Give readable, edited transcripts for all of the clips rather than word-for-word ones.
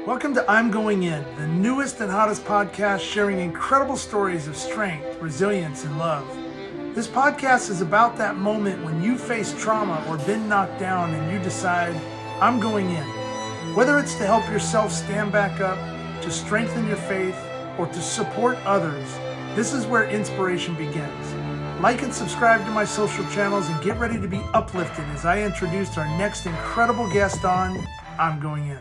Welcome to I'm Going In, the newest and hottest podcast sharing incredible stories of strength, resilience, and love. This podcast is about that moment when you face trauma or been knocked down and you decide, I'm going in. Whether it's to help yourself stand back up, to strengthen your faith, or to support others, this is where inspiration begins. Like and subscribe to my social channels and get ready to be uplifted as I introduce our next incredible guest on I'm Going In.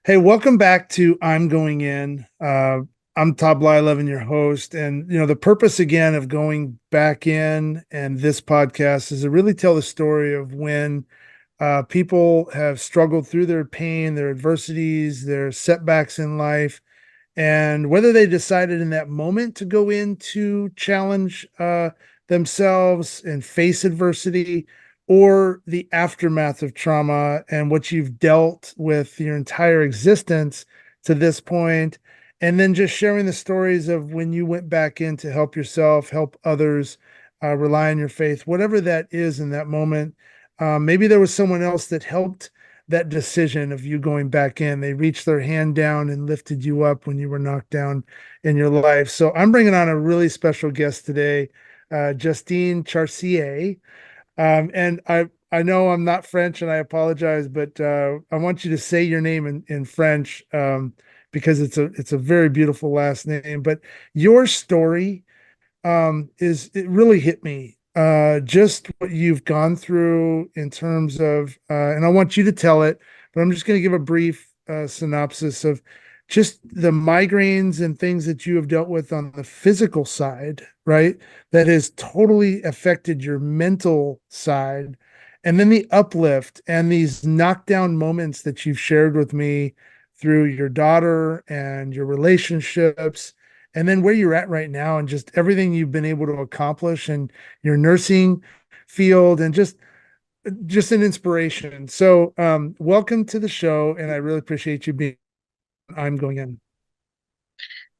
Hey, welcome back to I'm Going In. I'm Todd Blyleven, your host. And, the purpose again of going back in and this podcast is to really tell the story of when people have struggled through their pain, their adversities, their setbacks in life, and whether they decided in that moment to go in to challenge themselves and face adversity, or the aftermath of trauma and what you've dealt with your entire existence to this point, and then just sharing the stories of when you went back in to help yourself, help others, rely on your faith, whatever that is in that moment. Maybe there was someone else that helped that decision of you going back in. They reached their hand down and lifted you up when you were knocked down in your life. So I'm bringing on a really special guest today, Justine Chartier. And I know I'm not French, and I apologize, but I want you to say your name in French, because it's a very beautiful last name. But your story, it really hit me. Just what you've gone through in terms of, and I want you to tell it, but I'm just going to give a brief synopsis of just the migraines and things that you have dealt with on the physical side, right? That has totally affected your mental side. And then the uplift and these knockdown moments that you've shared with me through your daughter and your relationships, and then where you're at right now and just everything you've been able to accomplish in your nursing field, and just an inspiration. So welcome to the show, and I really appreciate you being I'm Going In.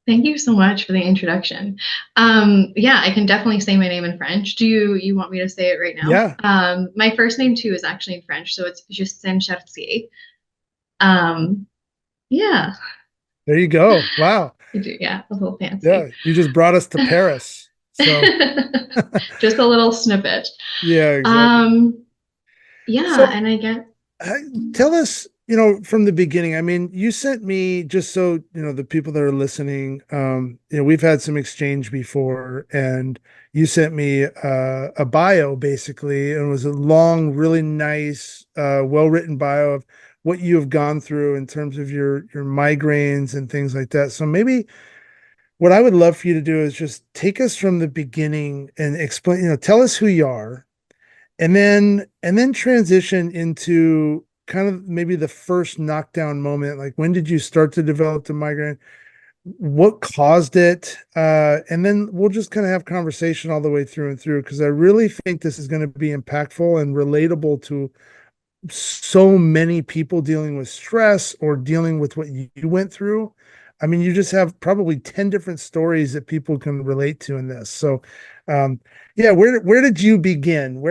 Thank you so much for the introduction. Yeah, I can definitely say my name in French. Do you want me to say it right now? Yeah, My first name too is actually in French, so it's Justine Chartier. Um, yeah, there you go. Wow. yeah, a little Yeah, fancy. you just brought us to Paris. So Just a little snippet. yeah, exactly. Um, yeah, So and I get uh, tell us, from the beginning. I mean, you sent me, just so the people that are listening, we've had some exchange before, and you sent me a bio basically, and it was a long, really nice, well-written bio of what you have gone through in terms of your migraines and things like that. So maybe what I would love for you to do is just take us from the beginning and explain, tell us who you are, and then transition into kind of maybe the first knockdown moment. Like, when did you start to develop the migraine? What caused it? And then we'll just kind of have conversation all the way through and through, because I really think this is going to be impactful and relatable to so many people dealing with stress or dealing with what you went through. I mean, you just have probably 10 different stories that people can relate to in this. So, um, yeah, where did you begin?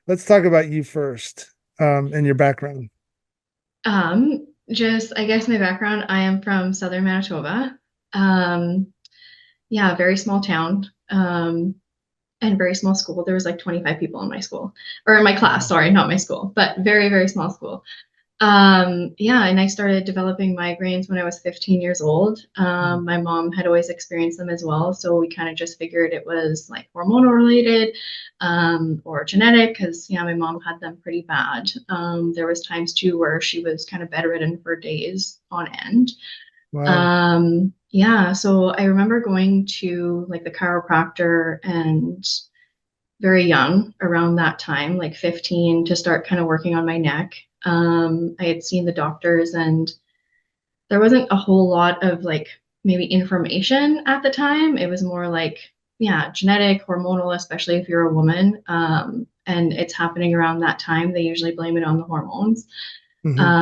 Let's talk about you first, and your background. just I guess my background. I am from Southern Manitoba. Um, yeah, very small town. And very small school. There was like 25 people in my school, or in my class, Wow. sorry, not my school, but very, very small school. Yeah, and I started developing migraines when I was 15 years old. Mm. My mom had always experienced them as well, so we kind of just figured it was like hormonal related, or genetic, because yeah, my mom had them pretty bad. There was times too where she was kind of bedridden for days on end. Wow. Yeah, so I remember going to like the chiropractor and very young around that time, like 15, to start kind of working on my neck. I had seen the doctors and there wasn't a whole lot of like maybe information at the time. It was more like, yeah, genetic, hormonal, especially if you're a woman. And it's happening around that time. They usually blame it on the hormones. Hmm.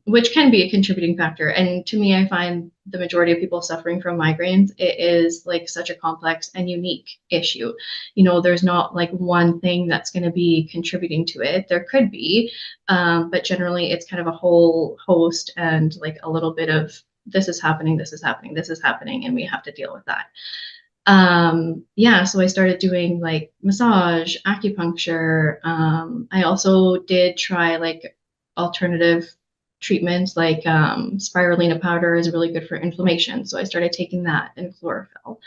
which can be a contributing factor. And to me, I find the majority of people suffering from migraines, it is like such a complex and unique issue. There's not like one thing that's going to be contributing to it. There could be, but generally it's kind of a whole host and like a little bit of this is happening, this is happening, this is happening, and we have to deal with that. Yeah, so I started doing like massage, acupuncture. I also did try like alternative treatments, like spirulina powder is really good for inflammation. So I started taking that and chlorophyll.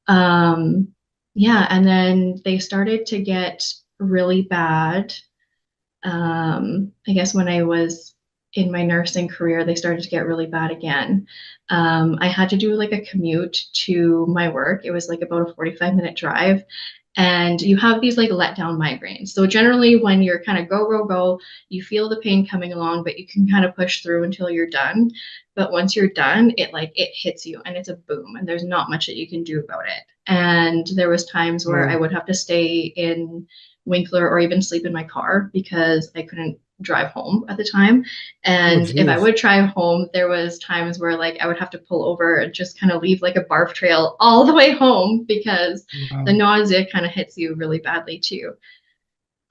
Um, yeah, and then they started to get really bad. I guess when I was in my nursing career, they started to get really bad again. I had to do like a commute to my work. It was like about a 45-minute drive. And you have these like letdown migraines. So generally when you're kind of go, go, go, you feel the pain coming along, but you can kind of push through until you're done. But once you're done, it hits you and it's a boom and there's not much that you can do about it. And there was times where I Wow. would have to stay in Winkler or even sleep in my car because I couldn't drive home at the time. Oh, And if I geez. would drive home, there was times where like I would have to pull over and just kind of leave like a barf trail all the way home because the Wow. nausea kind of hits you really badly too.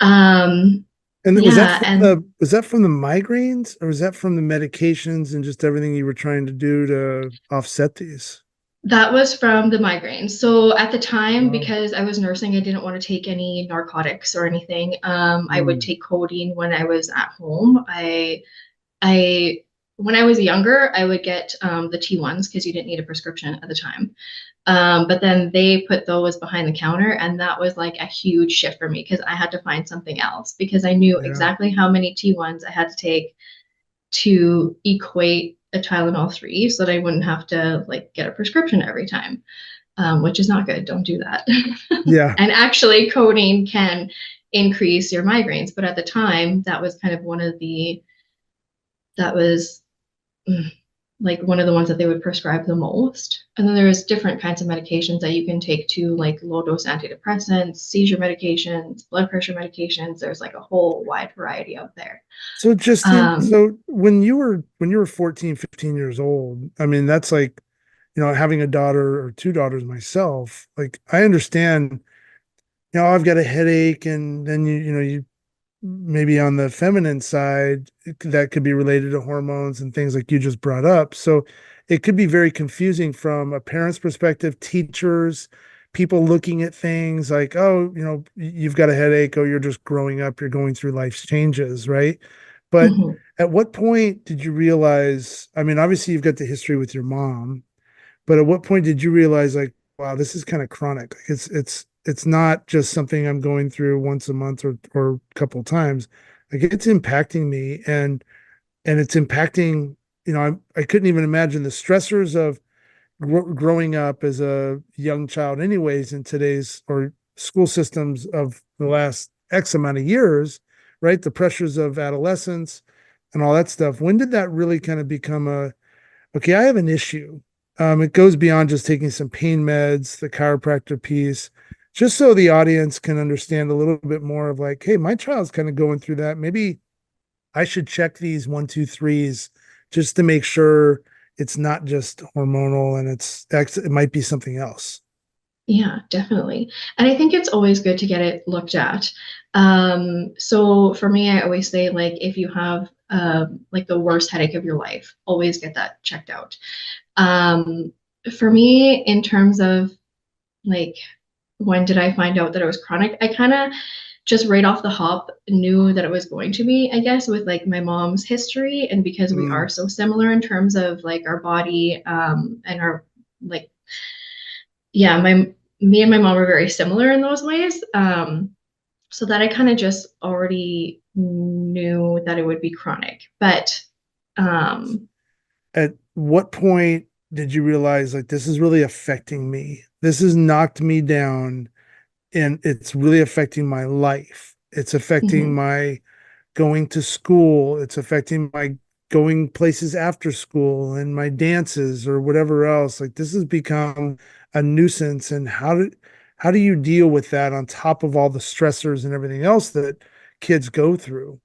Um, And yeah, and was that from the migraines, or was that from the medications and just everything you were trying to do to offset these? that was from the migraines. So at the time, Wow. because I was nursing, I didn't want to take any narcotics or anything. I would Mm, take codeine when I was at home. I when I was younger, I would get the T1s because you didn't need a prescription at the time. But then they put those behind the counter, and that was like a huge shift for me because I had to find something else because I knew yeah. exactly how many T1s I had to take to equate a Tylenol 3 so that I wouldn't have to like get a prescription every time, which is not good. Don't do that. Yeah. And actually, codeine can increase your migraines, but at the time, that was kind of that was mm, like one of the ones that they would prescribe the most. And then there's different kinds of medications that you can take too, like low dose antidepressants, seizure medications, blood pressure medications. There's like a whole wide variety out there. So Justine, Um, so when you were 14, 15 years old, I mean, that's like, having a daughter or two daughters myself, like I understand, I've got a headache, and then you maybe on the feminine side, that could be related to hormones and things like you just brought up. So it could be very confusing from a parent's perspective, teachers, people looking at things like, oh, you've got a headache, oh, you're just growing up, you're going through life's changes, right? But mhm. at what point did you realize, I mean, obviously you've got the history with your mom, but at what point did you realize like, wow, this is kind of chronic. Like it's not just something I'm going through once a month or a couple of times. Like it's impacting me, and it's impacting, I couldn't even imagine the stressors of growing up as a young child anyways in today's or school systems of the last X amount of years, right? The pressures of adolescence and all that stuff. When did that really kind of become okay, I have an issue. It goes beyond just taking some pain meds, the chiropractor piece, just so the audience can understand a little bit more of like, hey, my child's kind of going through that. Maybe I should check these one, two, threes just to make sure it's not just hormonal and it might be something else. Yeah, definitely. And I think it's always good to get it looked at. So for me, I always say like if you have like the worst headache of your life, always get that checked out. Um, for me, in terms of like when did I find out that it was chronic, I kind of just right off the hop knew that it was going to be, I guess, with like my mom's history and because we are Mm. so similar in terms of like our body and our like yeah, my me and my mom are very similar in those ways. So that I kind of just already knew that it would be chronic. But um, At what point did you realize like this is really affecting me? This has knocked me down and it's really affecting my life. It's affecting mhm, my going to school. It's affecting my going places after school and my dances or whatever else. Like this has become a nuisance. And how do you deal with that on top of all the stressors and everything else that kids go through?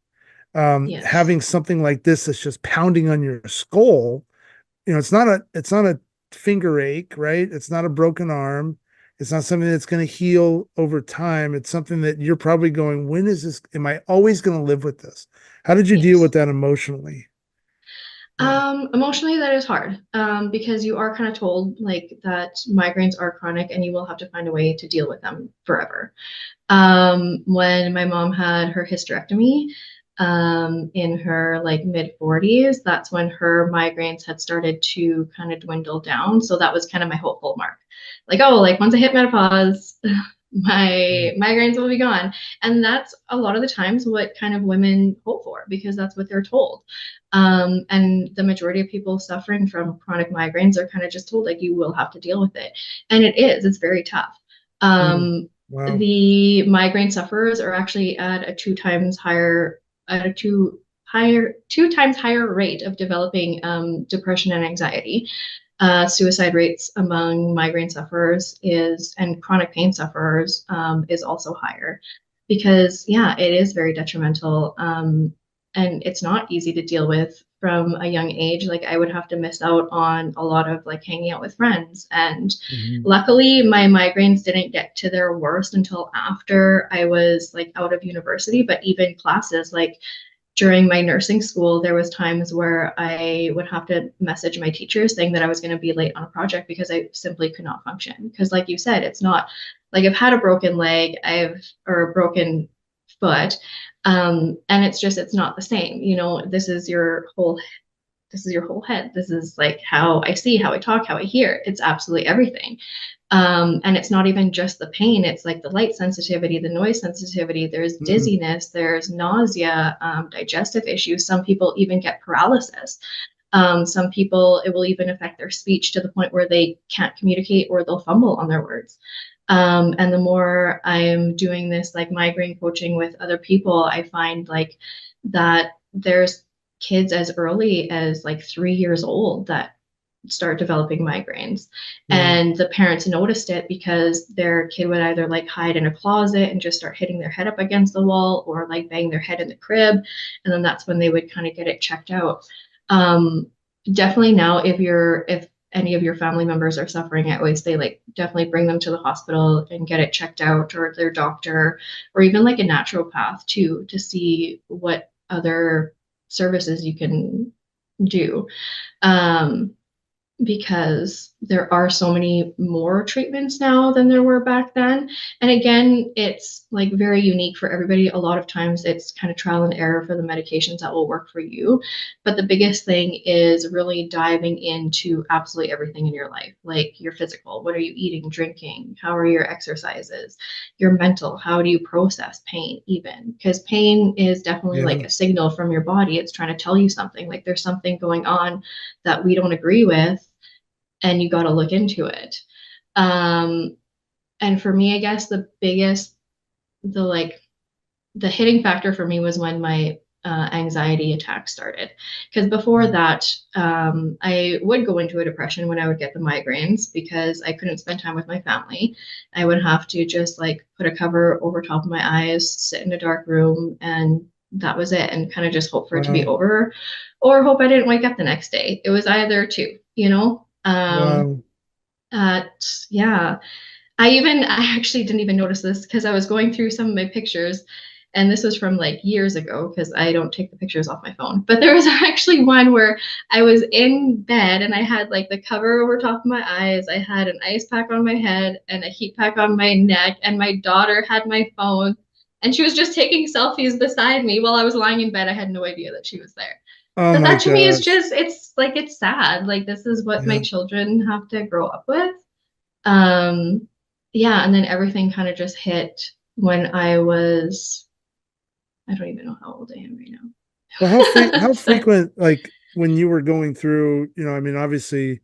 Yes. Having something like this that's just pounding on your skull, it's not a finger ache, right? It's not a broken arm. It's not something that's going to heal over time. It's something that you're probably going, when is this? Am I always going to live with this? How did you deal with Yes. that emotionally? Yeah. Emotionally, that is hard, because you are kind of told like that migraines are chronic and you will have to find a way to deal with them forever. When my mom had her hysterectomy, in her like mid 40s, that's when her migraines had started to kind of dwindle down. So that was kind of my hopeful mark. Like, oh, like once I hit menopause, my migraines will be gone. And that's a lot of the times what kind of women hope for because that's what they're told. And the majority of people suffering from chronic migraines are kind of just told like you will have to deal with it. And it's very tough. Mm. Um, Wow. the migraine sufferers are actually at a two times higher rate of developing depression and anxiety. Suicide rates among migraine sufferers is and chronic pain sufferers is also higher because yeah, it is very detrimental, and it's not easy to deal with from a young age. Like I would have to miss out on a lot of like hanging out with friends, and Mhm. luckily my migraines didn't get to their worst until after I was like out of university. But even classes like during my nursing school, there was times where I would have to message my teachers saying that I was going to be late on a project because I simply could not function. Because, like you said, it's not like I've had a broken leg, or a broken foot, and it's not the same. This is your whole head. This is like how I see, how I talk, how I hear. It's absolutely everything. And it's not even just the pain, it's like the light sensitivity, the noise sensitivity, there's Mm. dizziness, there's nausea, digestive issues. Some people even get paralysis. Some people, it will even affect their speech to the point where they can't communicate or they'll fumble on their words. And the more I'm doing this like migraine coaching with other people, I find like that there's kids as early as like 3 years old that start developing migraines. Wow. And the parents noticed it because their kid would either like hide in a closet and just start hitting their head up against the wall or like bang their head in the crib. And then that's when they would kind of get it checked out. Um, Definitely now, if any of your family members are suffering, I always say like definitely bring them to the hospital and get it checked out, or their doctor, or even like a naturopath too, to see what other services you can do. Um, because there are so many more treatments now than there were back then. And again, it's like very unique for everybody. A lot of times it's kind of trial and error for the medications that will work for you. But the biggest thing is really diving into absolutely everything in your life, like your physical. What are you eating, drinking? How are your exercises? Your mental, how do you process pain, even? Because pain is definitely like Yeah. a signal from your body. It's trying to tell you something, like there's something going on that we don't agree with and you got to look into it. Um, and for me, I guess the like, the hitting factor for me was when my anxiety attack started. Because before that, I would go into a depression when I would get the migraines because I couldn't spend time with my family. I would have to just like put a cover over top of my eyes, sit in a dark room, and that was it, and kind of just hope for it to be Wow. over or hope I didn't wake up the next day. It was either two, you know? Wow. Yeah, I actually didn't even notice this because I was going through some of my pictures, and this was from like years ago because I don't take the pictures off my phone. But there was actually one where I was in bed and I had like the cover over top of my eyes, I had an ice pack on my head and a heat pack on my neck, and my daughter had my phone, and she was just taking selfies beside me while I was lying in bed. I had no idea that she was there. Oh But my that to me is gosh. just, it's like, it's sad. Like, this is what my Yeah. children have to grow up with. Um, yeah, and then everything kind of just hit when I don't even know how old I am right Well, now. how So, frequent, like when you were going through, I mean, obviously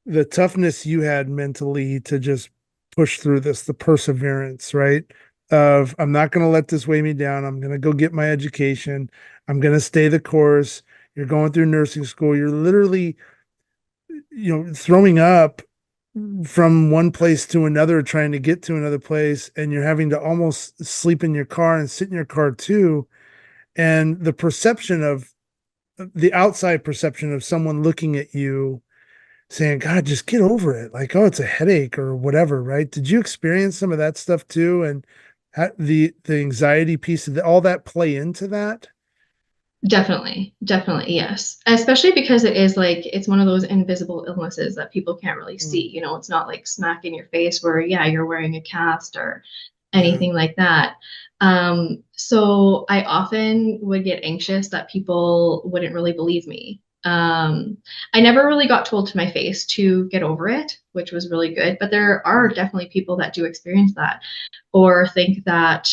the toughness you had mentally to just push through this, the perseverance, right? Of I'm not going to let this weigh me down. I'm going to go get my education. I'm going to stay the course. You're going through nursing school. You're literally, throwing up from one place to another, trying to get to another place, and you're having to almost sleep in your car and sit in your car too. and the perception of the outside perception of someone looking at you saying, God, just get over it. Like, oh, it's a headache or whatever, right? Did you experience some of that stuff too? And the anxiety piece of all that play into that? Definitely, definitely, yes. Especially because it is like it's one of those invisible illnesses that people can't really Mm, see. You know, it's not like smack in your face where, yeah, you're wearing a cast or yeah. anything like that. So I often would get anxious that people wouldn't really believe me. I never really got told to my face to get over it, which was really good. But there are definitely people that do experience that or think that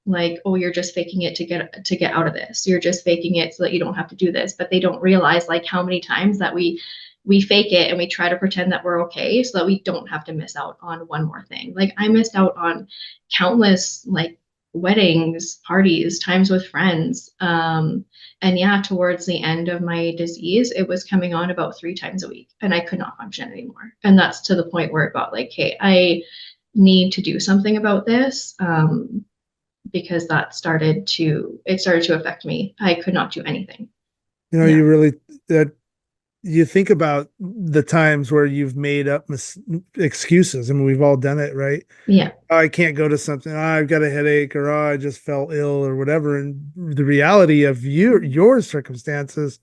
like, oh, you're just faking it to get out of this. You're just faking it so that you don't have to do this. But they don't realize like how many times that we fake it and we try to pretend that we're okay so that we don't have to miss out on one more thing. Like I missed out on countless like weddings, parties, times with friends. And yeah, towards the end of my disease, it was coming on about 3 times a week and I could not function anymore. And that's to the point where it got like, hey, I need to do something about this. Because it started to affect me. I could not do anything. You know, Yeah. you really that you think about the times where you've made up excuses. I mean, we've all done it, right? Yeah. Oh, I can't go to something. Oh, I've got a headache, or oh, I just fell ill, or whatever. And the reality of your circumstances,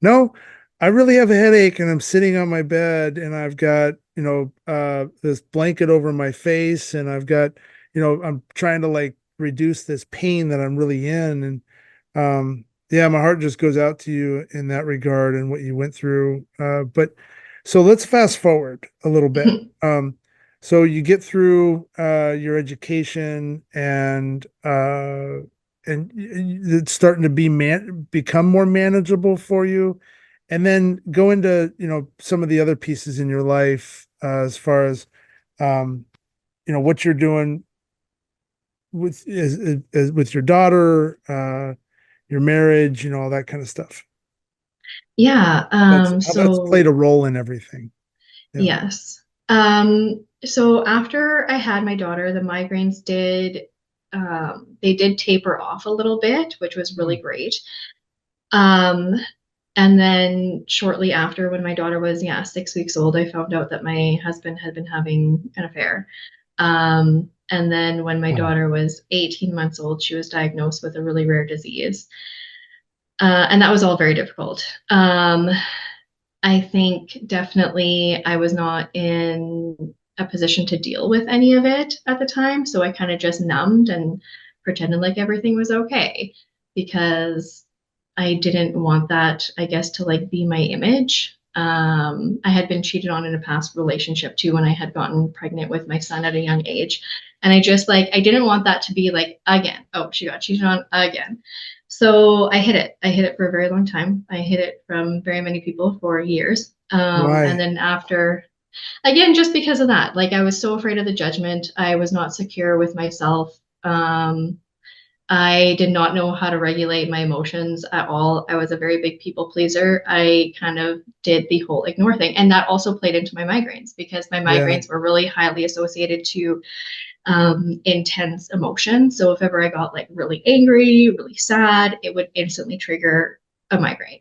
no, I really have a headache, and I'm sitting on my bed, and I've got this blanket over my face, and I've got I'm trying to like reduce this pain that I'm really in, and yeah, my heart just goes out to you in that regard and what you went through. But so let's fast forward a little bit. So you get through your education and it's starting to become more manageable for you. And then go into, some of the other pieces in your life as far as what you're doing with your daughter, your marriage, all that kind of stuff. Yeah. That's how that's played a role in everything. Yeah. Yes. So after I had my daughter, the migraines they did taper off a little bit, which was really Mm. great. Um, and then shortly after, when my daughter was, yeah, 6 weeks old, I found out that my husband had been having an affair. And then when my Oh. daughter was 18 months old, she was diagnosed with a really rare disease. And that was all very difficult. I think definitely I was not in a position to deal with any of it at the time. So I kind of just numbed and pretended like everything was okay because I didn't want that, I guess, to like be my image. I had been cheated on in a past relationship too when I had gotten pregnant with my son at a young age. And I just like, I didn't want that to be like, again, oh, she got cheated on again. So I hid it. I hid it for a very long time. I hid it from very many people for years. And Why? then after, again, just because of that, like I was so afraid of the judgment. I was not secure with myself. I did not know how to regulate my emotions at all. I was a very big people pleaser. I kind of did the whole ignore thing. And that also played into my migraines because my Yeah. migraines were really highly associated to intense emotion. So if ever I got like really angry, really sad, it would instantly trigger a migraine.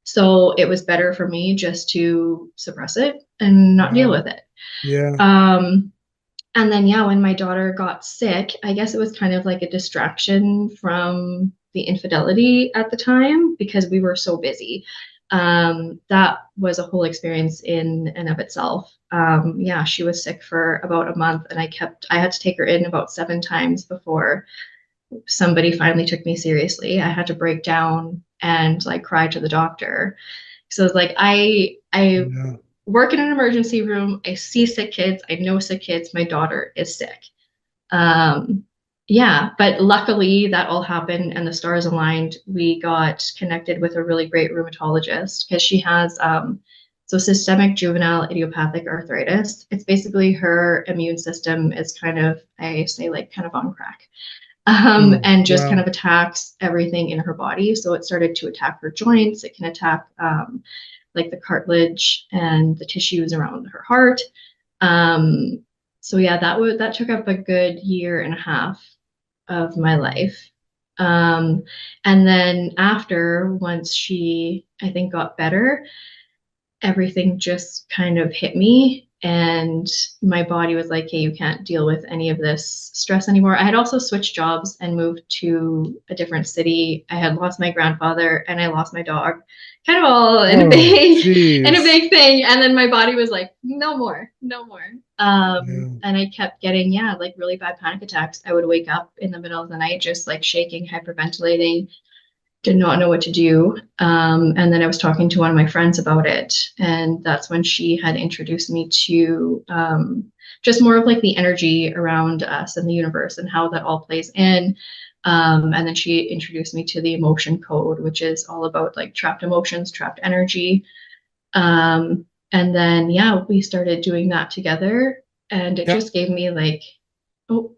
So it was better for me just to suppress it and not deal Wow. with it. Yeah. Um, and then, yeah, when my daughter got sick, I guess it was kind of like a distraction from the infidelity at the time because we were so busy. That was a whole experience in and of itself. Yeah, she was sick for about a month, and I had to take her in about 7 times before somebody finally took me seriously. I had to break down and like cry to the doctor. So it's like I Yeah. work in an emergency room. I see sick kids. I know sick kids. My daughter is sick. Um, yeah, but luckily that all happened and the stars aligned. We got connected with a really great rheumatologist because she has so systemic juvenile idiopathic arthritis. It's basically her immune system is kind of, I say, like kind of on crack. And just kind Wow. of attacks everything in her body. So it started to attack her joints. It can attack like the cartilage and the tissues around her heart. Um, so yeah, that took up a good year and a half of my life. Um, and then after, once she, I think, got better, everything just kind of hit me. And my body was like, hey, you can't deal with any of this stress anymore. I had also switched jobs and moved to a different city. I had lost my grandfather and I lost my dog, kind of all in a Oh, big in a geez. big thing. And then my body was like, no more, no more. Yeah. And I kept getting, yeah, like really bad panic attacks. I would wake up in the middle of the night just like shaking, hyperventilating, did not know what to do. And then I was talking to one of my friends about it. And that's when she had introduced me to just more of like the energy around us and the universe and how that all plays in. And then she introduced me to the emotion code, which is all about like trapped emotions, trapped energy. And then, yeah, we started doing that together. And it Yeah. just gave me like, oh,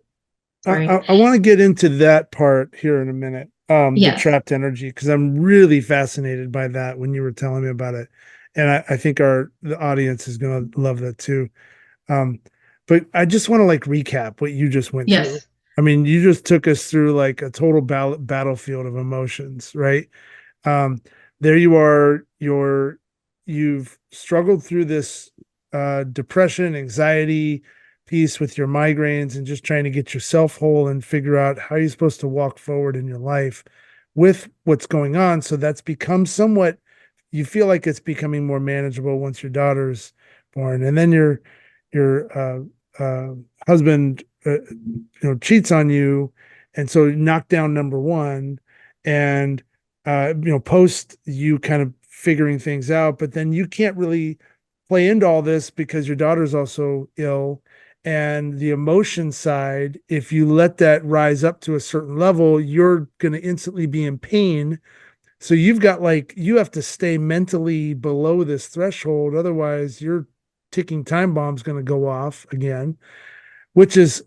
I, sorry. I want to get into that part here in a minute. The Yes. trapped energy, because I'm really fascinated by that when you were telling me about it. And I think the audience is gonna love that too. Um, but I just want to like recap what you just went through. Yes. I mean, you just took us through like a total battlefield of emotions, right? um, there you are, you've struggled through this depression, anxiety piece with your migraines and just trying to get yourself whole and figure out how you're supposed to walk forward in your life with what's going on. So that's become somewhat, you feel like it's becoming more manageable once your daughter's born. And then your husband cheats on you, and so knock down number one. And post you kind of figuring things out, but then you can't really play into all this because your daughter's also ill. And the emotion side, if you let that rise up to a certain level, you're going to instantly be in pain. So you've got like, you have to stay mentally below this threshold. Otherwise, your ticking time bomb's going to go off again, which is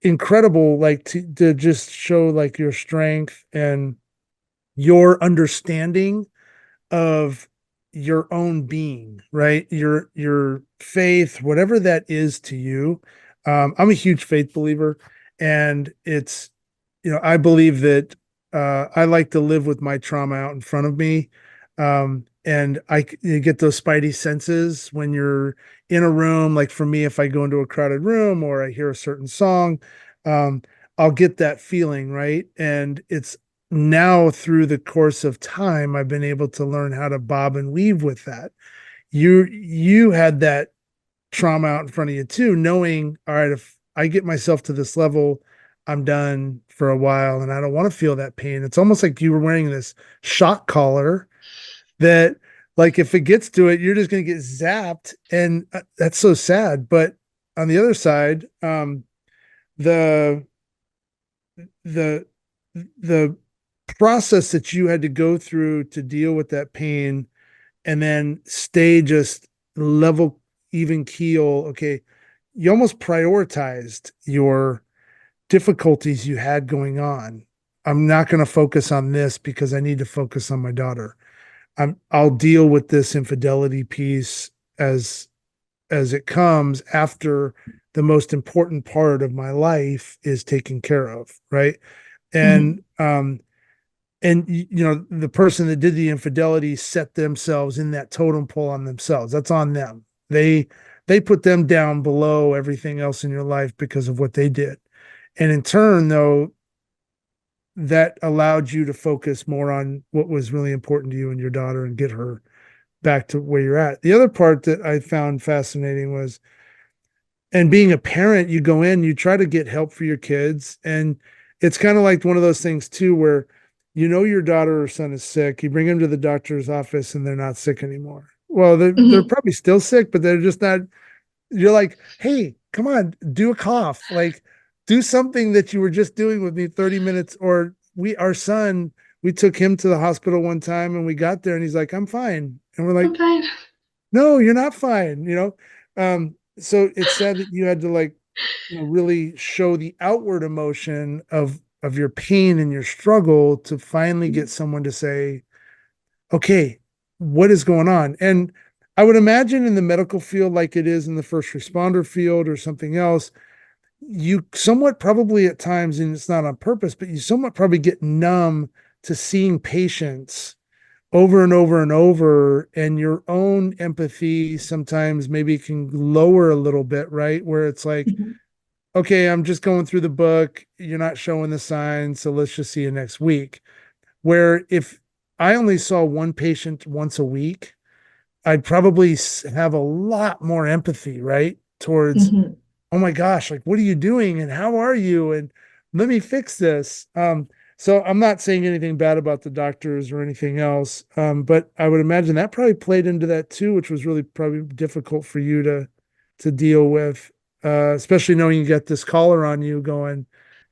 incredible. Like to just show like your strength and your understanding of your own being, right? Your faith, whatever that is to you. I'm a huge faith believer, and it's, I believe that I like to live with my trauma out in front of me. And you get those spidey senses when you're in a room. Like for me, if I go into a crowded room or I hear a certain song, um, I'll get that feeling, right? And it's now through the course of time, I've been able to learn how to bob and weave with that. You had that trauma out in front of you too, knowing, all right, if I get myself to this level, I'm done for a while and I don't want to feel that pain. It's almost like you were wearing this shock collar that, like, if it gets to it, you're just going to get zapped. And that's so sad. But on the other side, the, the, the process that you had to go through to deal with that pain and then stay just level, even keel. Okay. You almost prioritized your difficulties you had going on. I'm not going to focus on this because I need to focus on my daughter. I'll deal with this infidelity piece as it comes after the most important part of my life is taken care of, right? Mhm. And the person that did the infidelity set themselves in that totem pole on themselves. That's on them. They put them down below everything else in your life because of what they did. And in turn, though, that allowed you to focus more on what was really important to you and your daughter and get her back to where you're at. The other part that I found fascinating was, and being a parent, you go in, you try to get help for your kids. And it's kind of like one of those things too, where your daughter or son is sick, you bring them to the doctor's office and they're not sick anymore. Well, they're Mhm. probably still sick, but they're just not. You're like, hey, come on, do a cough. Like, do something that you were just doing with me 30 minutes. Or our son, we took him to the hospital one time and we got there and he's like, I'm fine. And we're I'm like, fine. no, you're not fine, so it's sad that you had to like, really show the outward emotion of your pain and your struggle to finally get someone to say, okay, what is going on? And I would imagine in the medical field, like it is in the first responder field or something else, you somewhat probably at times, and it's not on purpose, but you somewhat probably get numb to seeing patients over and over and over, and your own empathy sometimes maybe can lower a little bit, right? Where it's like, Mhm. okay, I'm just going through the book, you're not showing the signs, so let's just see you next week. Where if I only saw one patient once a week, I'd probably have a lot more empathy, right? Towards, Mhm. oh my gosh, like, what are you doing? And how are you? And let me fix this. So I'm not saying anything bad about the doctors or anything else. But I would imagine that probably played into that too, which was really probably difficult for you to deal with, especially knowing you got this collar on you going,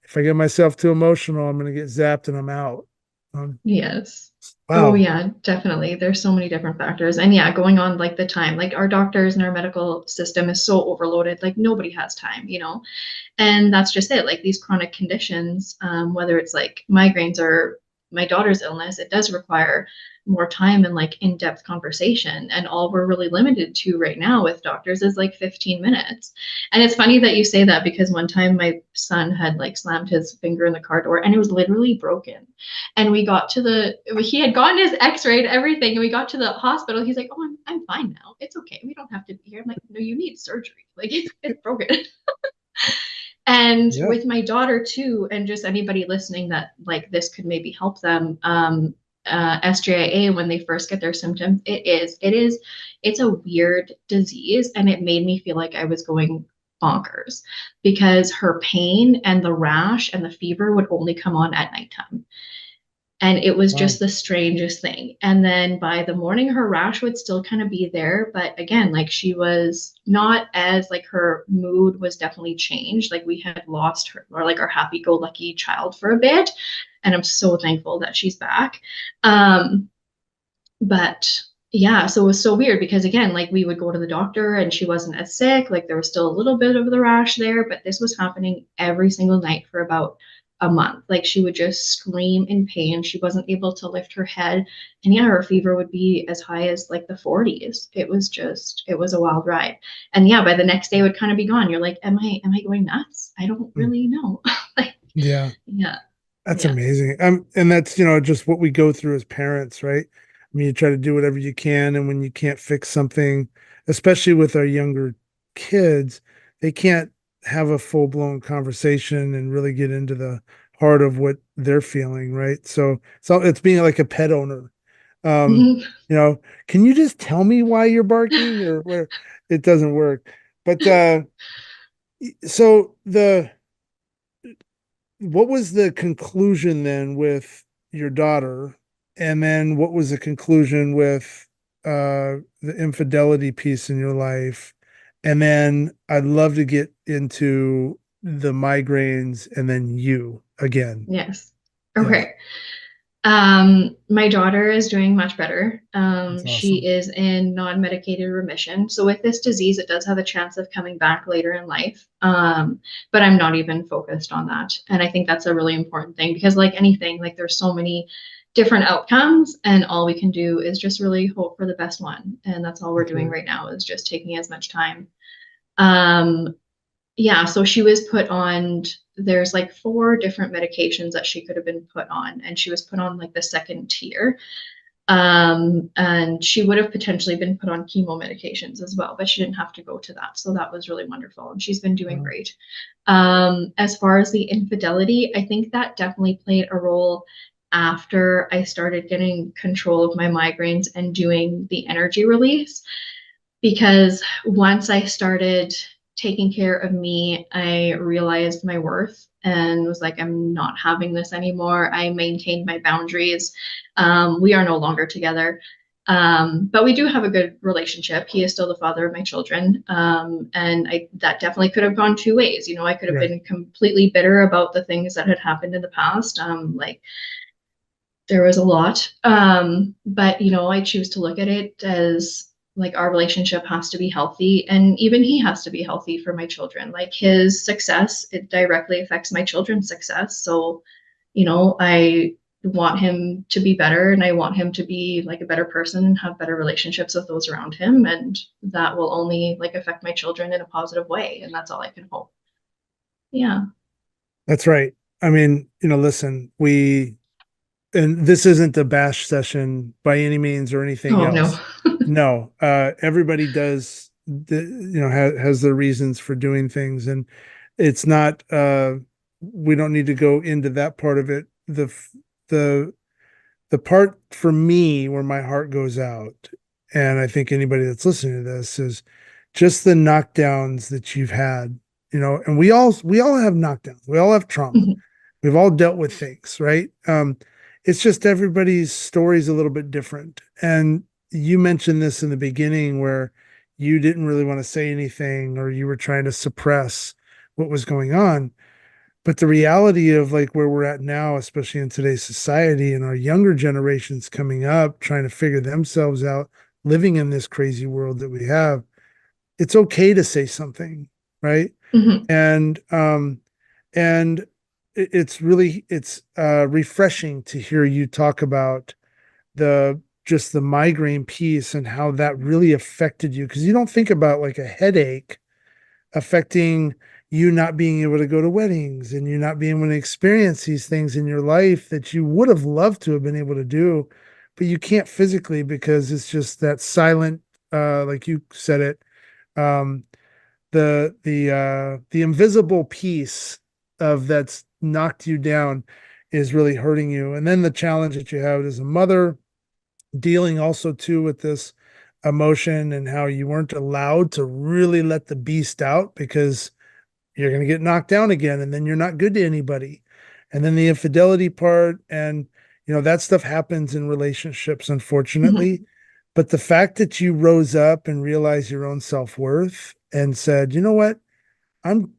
if I get myself too emotional, I'm going to get zapped and I'm out. Um, Yes. Oh wow. yeah, definitely. There's so many different factors. And yeah, going on like the time, like our doctors and our medical system is so overloaded, like nobody has time, you know? And that's just it. Like these chronic conditions, whether it's like migraines or my daughter's illness, it does require more time and like in-depth conversation. And all we're really limited to right now with doctors is like 15 minutes. And it's funny that you say that because one time my son had like slammed his finger in the car door and it was literally broken. And we got to he had gotten his x-ray and everything. And we got to the hospital. He's like, oh, I'm fine now. It's okay. We don't have to be here. I'm like, no, you need surgery. Like it's broken. And Yeah. with my daughter too, and just anybody listening that like this could maybe help them, SJIA, when they first get their symptoms, it's a weird disease. And it made me feel like I was going bonkers because her pain and the rash and the fever would only come on at nighttime. And it was just Wow. the strangest thing. And then by the morning, her rash would still kind of be there. But again, like she was not as like her mood was definitely changed. Like we had lost her or like our happy go lucky child for a bit. And I'm so thankful that she's back. Um, but yeah, so it was so weird because again, like we would go to the doctor and she wasn't as sick. Like there was still a little bit of the rash there, but this was happening every single night for about a month. Like she would just scream in pain. She wasn't able to lift her head. And yeah, her fever would be as high as like the 40s. It was a wild ride. And yeah, by the next day it would kind of be gone. You're like, am I going nuts? I don't Hmm. really know. Like, Yeah. yeah, That's yeah. amazing. And that's, just what we go through as parents, right? I mean, you try to do whatever you can, and when you can't fix something, especially with our younger kids, they can't have a full-blown conversation and really get into the heart of what they're feeling, right? So it's being like a pet owner. Um, you know, can you just tell me why you're barking or where it doesn't work? But so what was the conclusion then with your daughter? And then what was the conclusion with the infidelity piece in your life? And then I'd love to get into the migraines and then you again. Yes. Yeah, Okay. My daughter is doing much better. that's She awesome. is in non-medicated remission. So with this disease, it does have a chance of coming back later in life. But I'm not even focused on that. And I think that's a really important thing because like anything, like there's so many different outcomes and all we can do is just really hope for the best one. And that's all we're That's doing right. right now is just taking as much time. Um, yeah, so she was put on, there's like four different medications that she could have been put on, and she was put on like the second tier. And she would have potentially been put on chemo medications as well, but she didn't have to go to that. So that was really wonderful. And she's been doing Wow. great. As far as the infidelity, I think that definitely played a role after I started getting control of my migraines and doing the energy release because once I started taking care of me, I realized my worth and was like, I'm not having this anymore. I maintained my boundaries. We are no longer together. But we do have a good relationship. He is still the father of my children. And that definitely could have gone two ways. You know, I could have Right. been completely bitter about the things that had happened in the past. Like there was a lot. But you know, I choose to look at it as like our relationship has to be healthy and even he has to be healthy for my children. Like his success, it directly affects my children's success. So, you know, I want him to be better and I want him to be like a better person and have better relationships with those around him. And that will only like affect my children in a positive way. And that's all I can hope. Yeah. That's right. I mean, listen, and this isn't a bash session by any means or anything Oh no. else. No, everybody has their reasons for doing things, and it's not. We don't need to go into that part of it. The the part for me where my heart goes out, and I think anybody that's listening to this is just the knockdowns that you've had. And we all have knockdowns. We all have trauma. Mhm. We've all dealt with things, right? It's just everybody's story is a little bit different. And you mentioned this in the beginning where you didn't really want to say anything or you were trying to suppress what was going on. But the reality of like where we're at now, especially in today's society and our younger generations coming up, trying to figure themselves out, living in this crazy world that we have, it's okay to say something, right? Mhm. And it's refreshing to hear you talk about the migraine piece and how that really affected you because you don't think about like a headache affecting you not being able to go to weddings and you not being able to experience these things in your life that you would have loved to have been able to do, but you can't physically because it's just that silent, like you said it, um, the invisible piece of that's knocked you down is really hurting you. And then the challenge that you have as a mother, dealing also too with this emotion and how you weren't allowed to really let the beast out because you're going to get knocked down again and then you're not good to anybody. And then the infidelity part and that stuff happens in relationships unfortunately. Mhm. But the fact that you rose up and realized your own self-worth and said, "You know what? I'm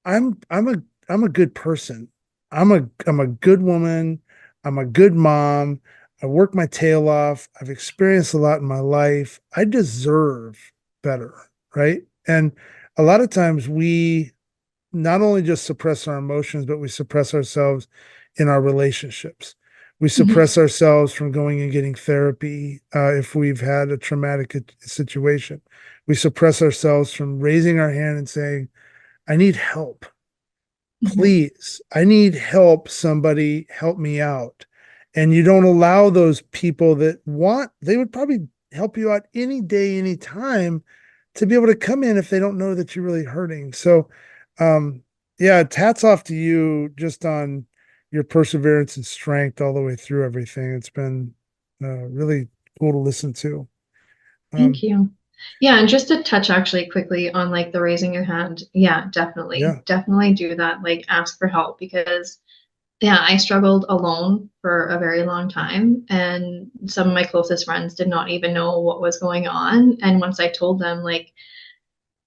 I'm a good person. I'm a good woman. I'm a good mom. I work my tail off. I've experienced a lot in my life. I deserve better." Right? And a lot of times we not only just suppress our emotions, but we suppress ourselves in our relationships. We Mhm. suppress ourselves from going and getting therapy if we've had a traumatic situation. We suppress ourselves from raising our hand and saying, "I need help. Mhm. Please, I need help. Somebody help me out." And you don't allow those people they would probably help you out any day, any time to be able to come in if they don't know that you're really hurting. So, um, yeah, hats off to you just on your perseverance and strength all the way through everything. It's been really cool to listen to. Thank Um, you. Yeah, and just to touch actually quickly on like the raising your hand. Yeah, definitely. yeah, Definitely do that. Like ask for help because yeah, I struggled alone for a very long time, and some of my closest friends did not even know what was going on. And once I told them, like,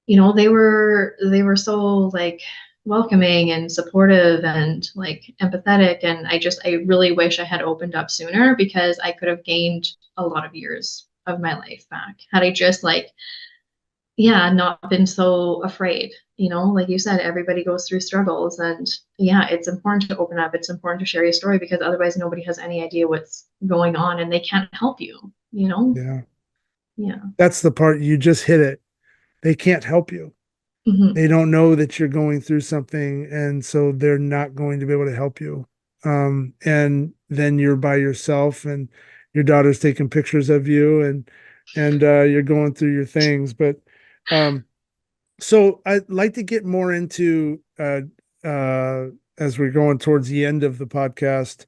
they were so like welcoming and supportive and like empathetic, and I really wish I had opened up sooner because I could have gained a lot of years of my life back had I just like yeah, not been so afraid. Like you said, everybody goes through struggles. And yeah, it's important to open up. It's important to share your story because otherwise nobody has any idea what's going on and they can't help you. yeah. Yeah. That's the part you just hit it. They can't help you. Hmm. They don't know that you're going through something, and so they're not going to be able to help you. And then you're by yourself, and your daughter's taking pictures of you, and you're going through your things. But um, so I'd like to get more into uh, as we're going towards the end of the podcast,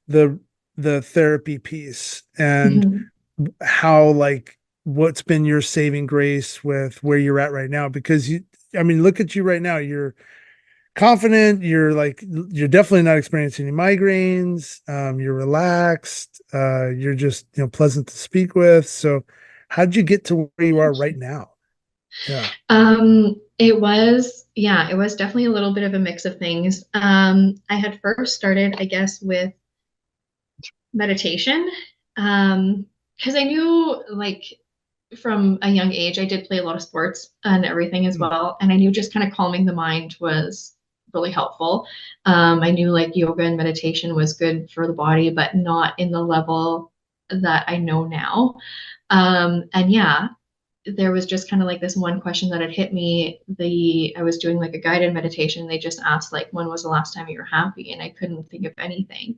the the therapy piece and Hmm. how like what's been your saving grace with where you're at right now because I mean look at you right now, you're confident, you're definitely not experiencing any migraines, you're relaxed, you're just pleasant to speak with. So how'd you get to where you are Thank right you. now? Yeah. Yeah, it was definitely a little bit of a mix of things. I had first started, I guess, with meditation. Because I knew like from a young age, I did play a lot of sports and everything as Mm, well. And I knew just kind of calming the mind was really helpful. I knew like yoga and meditation was good for the body, but not in the level that I know now. And yeah, there was just kind of like this one question that had hit me. I was doing like a guided meditation. They just asked like, when was the last time you were happy? And I couldn't think of anything.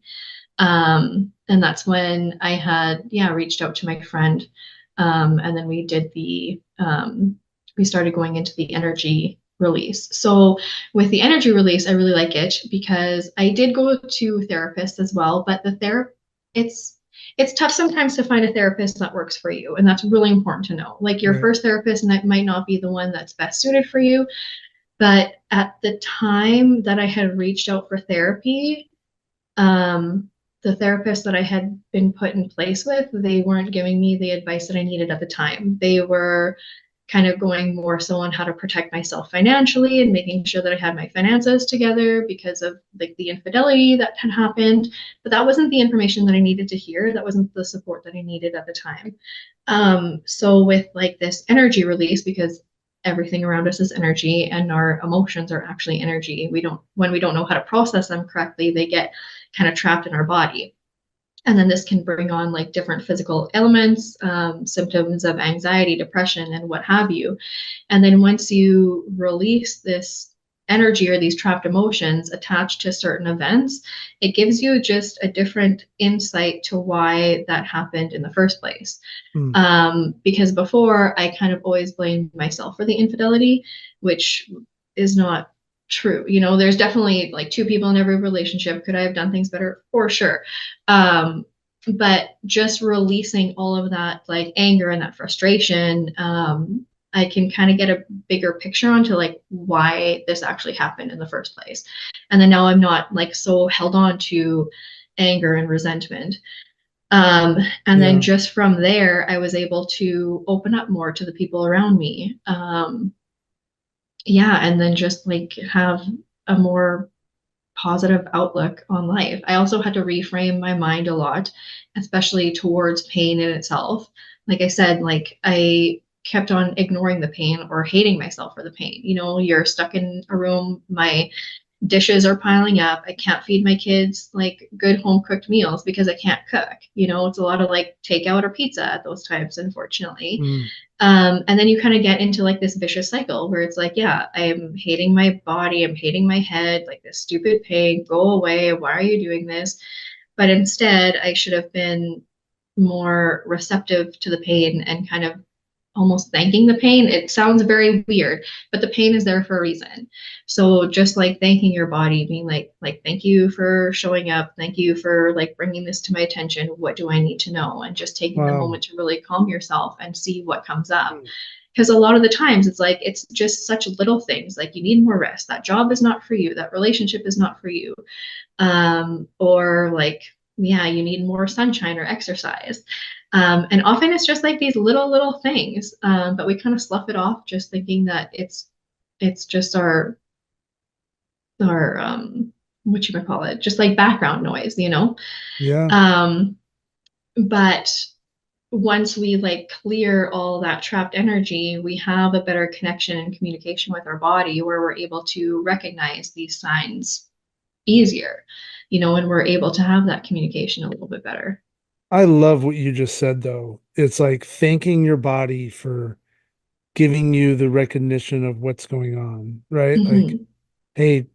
And that's when I had, yeah, reached out to my friend. And then we started going into the energy release. So with the energy release, I really like it because I did go to therapists as well, but it's it's tough sometimes to find a therapist that works for you. And that's really important to know. Like your Right. first therapist might not be the one that's best suited for you. But at the time that I had reached out for therapy, um, the therapist that I had been put in place with, they weren't giving me the advice that I needed at the time. They were kind of going more so on how to protect myself financially and making sure that I had my finances together because of like the infidelity that had happened. But that wasn't the information that I needed to hear. That wasn't the support that I needed at the time. So with like this energy release, because everything around us is energy and our emotions are actually energy. When we don't know how to process them correctly, they get kind of trapped in our body. And then this can bring on like different physical ailments, symptoms of anxiety, depression, and what have you. And then once you release this energy or these trapped emotions attached to certain events, it gives you just a different insight to why that happened in the first place. Mm. Because before I kind of always blamed myself for the infidelity, which is not true. You know, there's definitely like two people in every relationship. Could I have done things better? For sure. But just releasing all of that like anger and that frustration, I can kind of get a bigger picture onto like why this actually happened in the first place. And then now I'm not like so held on to anger and resentment. And then Yeah. just from there, I was able to open up more to the people around me. Yeah, and then just like have a more positive outlook on life. I also had to reframe my mind a lot, especially towards pain in itself. Like I said, like I kept on ignoring the pain or hating myself for the pain. You know, you're stuck in a room, my dishes are piling up. I can't feed my kids like good home cooked meals because I can't cook. You know, it's a lot of like takeout or pizza at those times, unfortunately. Mm. And then you kind of get into like this vicious cycle where it's like, yeah, I'm hating my body, I'm hating my head, like this stupid pain, go away. Why are you doing this? But instead, I should have been more receptive to the pain and kind of almost thanking the pain. It sounds very weird, but the pain is there for a reason. So just like thanking your body, being like thank you for showing up, thank you for like bringing this to my attention. What do I need to know? And just taking the Wow. moment to really calm yourself and see what comes up. Mm. Because a lot of the times it's like it's just such little things like you need more rest, that job is not for you, that relationship is not for you, or like, yeah, you need more sunshine or exercise. And often it's just like these little things, but we kind of slough it off just thinking that it's just our what you might call it, just like background noise, you know. Yeah. Um, but once we like clear all that trapped energy, we have a better connection and communication with our body where we're able to recognize these signs easier, you know, and we're able to have that communication a little bit better. I love what you just said, though. It's like thanking your body for giving you the recognition of what's going on, right? Like, Mm-hmm. hey,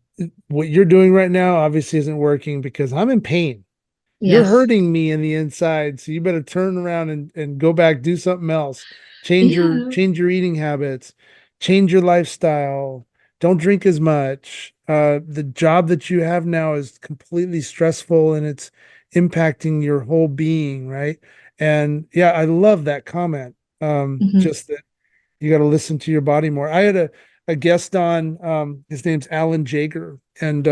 what you're doing right now obviously isn't working because I'm in pain. You're Yes. hurting me in the inside, so you better turn around and go back, do something else. Yeah. Change your eating habits, change your lifestyle. Don't drink as much. The job that you have now is completely stressful and it's impacting your whole being, right? And yeah, I love that comment. Mm-hmm. Just that you got to listen to your body more. I had a guest on, his name's Alan Jaeger, and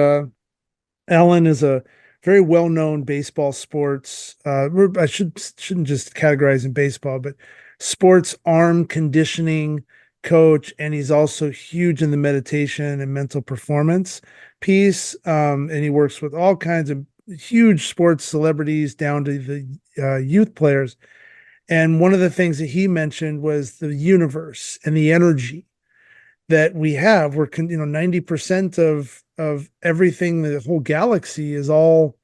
Alan is a very well-known baseball sports. I shouldn't just categorize in baseball, but sports arm conditioning coach, and he's also huge in the meditation and mental performance piece. And he works with all kinds of huge sports celebrities down to the youth players. And one of the things that he mentioned was the universe and the energy that we have. 90% of everything, the whole galaxy is all,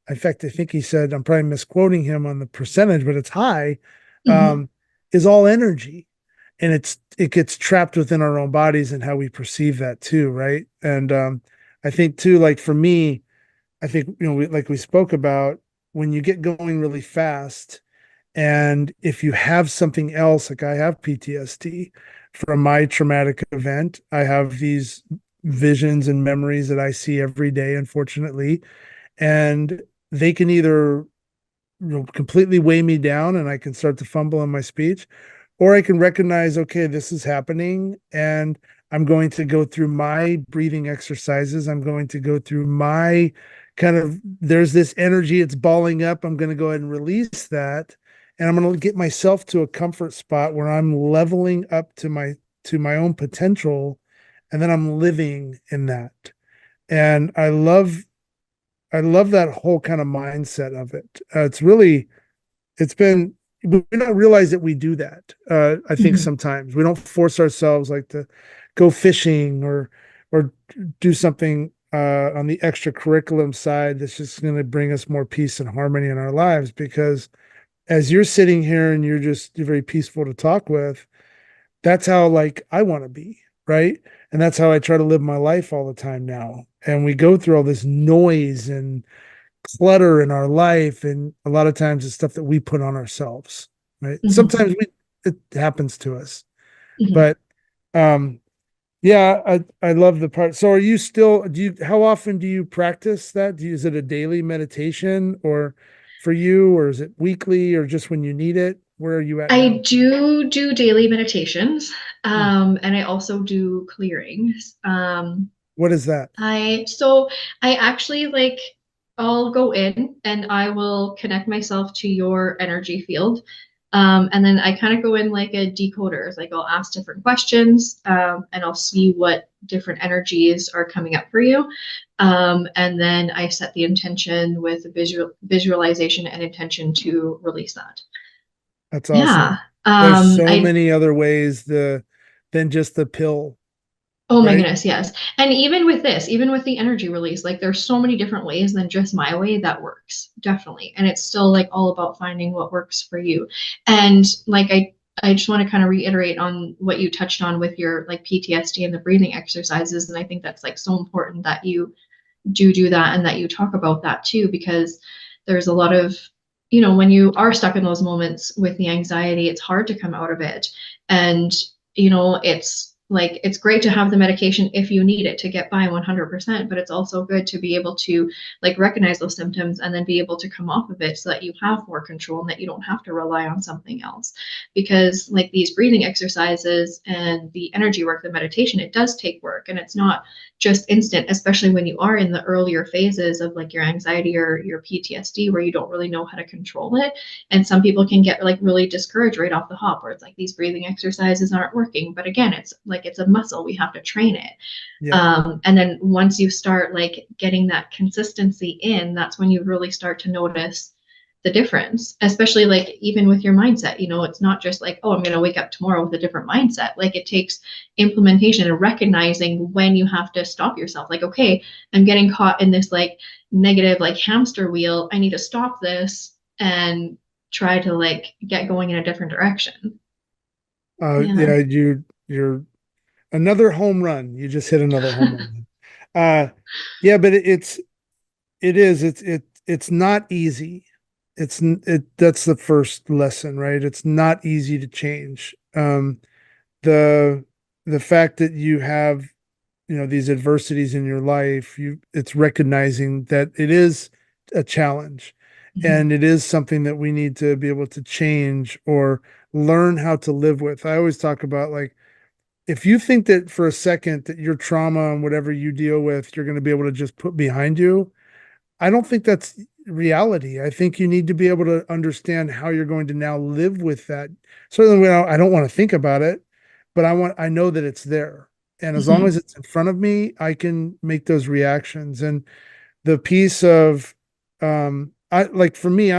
in fact, I think he said, I'm probably misquoting him on the percentage, but it's high, Mm-hmm. um, is all energy. and it gets trapped within our own bodies and how we perceive that too, right? And I think too, like for me, I think like we spoke about, when you get going really fast, and if you have something else, like I have PTSD from my traumatic event, I have these visions and memories that I see every day, unfortunately, and they can either completely weigh me down and I can start to fumble in my speech, or I can recognize, okay, this is happening and I'm going to go through my breathing exercises. I'm going to go through my kind of, there's this energy, it's balling up. I'm going to go ahead and release that. And I'm going to get myself to a comfort spot where I'm leveling up to my own potential. And then I'm living in that. And I love that whole kind of mindset of it. It's been, we don't realize that we do that. I think Mhm. sometimes we don't force ourselves like to go fishing or do something on the extracurriculum side that's just going to bring us more peace and harmony in our lives. Because as you're sitting here and you're very peaceful to talk with, that's how like I want to be, right? And that's how I try to live my life all the time now. And we go through all this noise and clutter in our life, and a lot of times it's stuff that we put on ourselves, right? Mhm. Sometimes it happens to us, Mhm. but um yeah, I love the part. So are you still, how often do you practice that? Is it a daily meditation or for you, or is it weekly, or just when you need it? Where are you at I now? do daily meditations, Hmm. and I also do clearings. What is that? I actually like I'll go in and I will connect myself to your energy field. And then I kind of go in like a decoder. It's like I'll ask different questions, and I'll see what different energies are coming up for you. And then I set the intention with a visualization and intention to release that. That's Yeah. awesome. There's so I many other ways than just the pill, Oh my right? goodness, yes. And even with this, even with the energy release, like there's so many different ways than just my way that works, definitely. And it's still like all about finding what works for you. And like I just want to kind of reiterate on what you touched on with your like PTSD and the breathing exercises. And I think that's like so important that you do that and that you talk about that too, because there's a lot of, when you are stuck in those moments with the anxiety, it's hard to come out of it. And, it's like, it's great to have the medication if you need it to get by 100%, but it's also good to be able to like recognize those symptoms and then be able to come off of it so that you have more control and that you don't have to rely on something else. Because like these breathing exercises and the energy work, the meditation, it does take work and it's not just instant, especially when you are in the earlier phases of like your anxiety or your PTSD where you don't really know how to control it. And some people can get like really discouraged right off the hop where it's like these breathing exercises aren't working. But again, it's like it's a muscle, we have to train it. Yep. And then once you start like getting that consistency in, that's when you really start to notice the difference, especially like even with your mindset. It's not just like, oh, I'm going to wake up tomorrow with a different mindset. Like it takes implementation and recognizing when you have to stop yourself. Like, okay, I'm getting caught in this like negative like hamster wheel. I need to stop this and try to like get going in a different direction. Yeah. Yeah, you're another home run. You just hit another home run. Yeah, but it is, it's not easy. That's the first lesson, right? It's not easy to change. The the fact that you have, these adversities in your life, it's recognizing that it is a challenge Mhm. and it is something that we need to be able to change or learn how to live with. I always talk about like, if you think that for a second that your trauma and whatever you deal with, you're going to be able to just put behind you, I don't think that's reality. I think you need to be able to understand how you're going to now live with that. Certainly, I don't want to think about it, but I know that it's there. And as long as Mhm. it's in front of me, I can make those reactions. And the piece of, I like for me,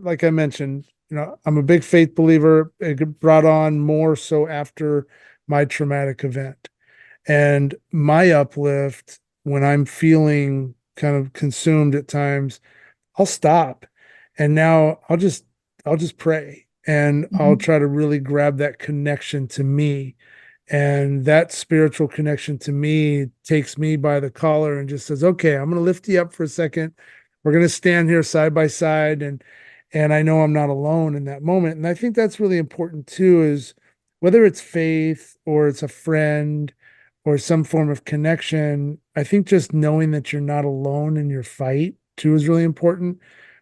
like I mentioned, I'm a big faith believer. It got brought on more so after my traumatic event. And my uplift, when I'm feeling kind of consumed at times, I'll stop. And now I'll just pray. and I'll Mhm. try to really grab that connection to me. And that spiritual connection to me takes me by the collar and just says, okay, I'm going to lift you up for a second. We're going to stand here side by side. And I know I'm not alone in that moment. And I think that's really important too, is whether it's faith or it's a friend or some form of connection, I think just knowing that you're not alone in your fight too is really important,